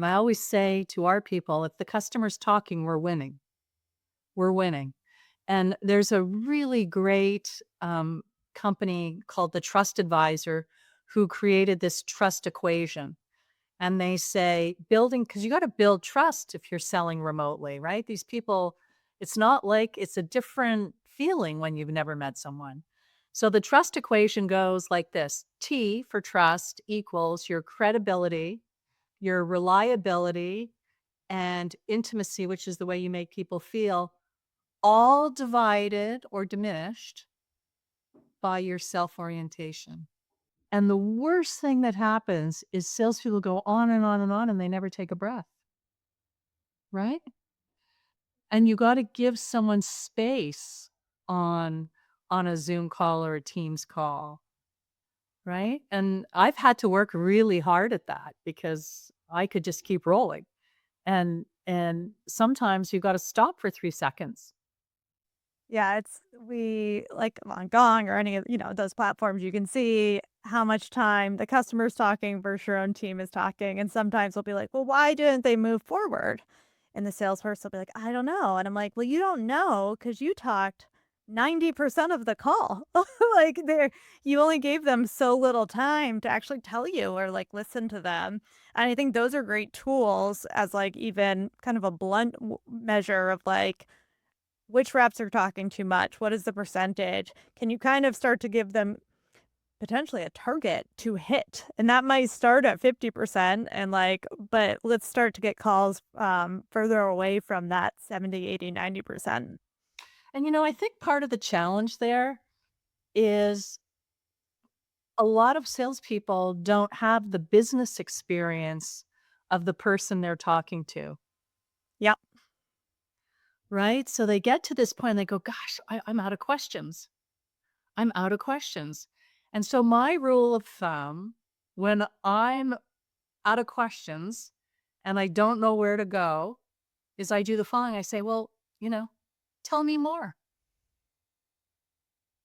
And I always say to our people, if the customer's talking, we're winning. We're winning. And there's a really great company called the Trust Advisor who created this trust equation. And they say building, because you got to build trust if you're selling remotely, right? These people, it's not like it's a different feeling when you've never met someone. So the trust equation goes like this: T for trust equals your credibility, your reliability, and intimacy, which is the way you make people feel, all divided or diminished by your self orientation. And the worst thing that happens is salespeople go on and on and on and they never take a breath, right? And you got to give someone space on on a Zoom call or a Teams call, right? And I've had to work really hard at that because I could just keep rolling. And sometimes you got to stop for 3 seconds. Yeah, it's we like on Gong or any of, those platforms, you can see how much time the customer's talking versus your own team is talking. And sometimes we'll be like, well, why didn't they move forward? And the salesperson will be like, I don't know. And I'm like, well, you don't know because you talked 90% of the call. Like you only gave them so little time to actually tell you or like listen to them. And I think those are great tools as like even kind of a blunt measure of like, which reps are talking too much? What is the percentage? Can you kind of start to give them potentially a target to hit? And that might start at 50% and like, but let's start to get calls further away from that 70, 80, 90%. And I think part of the challenge there is a lot of salespeople don't have the business experience of the person they're talking to, Yep. right? So they get to this point and they go, gosh, I'm out of questions. I'm out of questions. And so my rule of thumb when I'm out of questions and I don't know where to go is I do the following. I say, well, you know, tell me more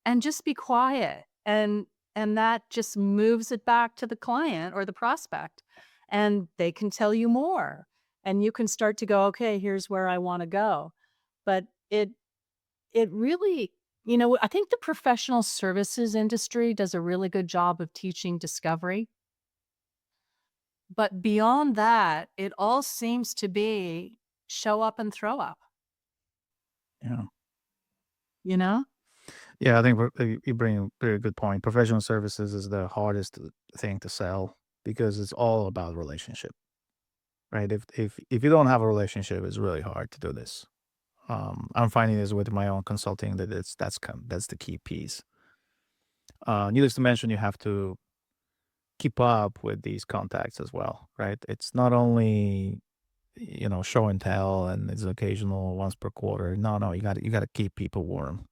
and just be quiet. And that just moves it back to the client or the prospect and they can tell you more. And you can start to go, okay, here's where I want to go. But it really, I think the professional services industry does a really good job of teaching discovery. But beyond that, it all seems to be show up and throw up, Yeah. you know? Yeah, I think you bring a very good point. Professional services is the hardest thing to sell because it's all about relationship, right? If you don't have a relationship, it's really hard to do this. I'm finding this with my own consulting that that's the key piece. Needless to mention, you have to keep up with these contacts as well, right? It's not only show and tell and it's occasional once per quarter. No, no, you got to keep people warm.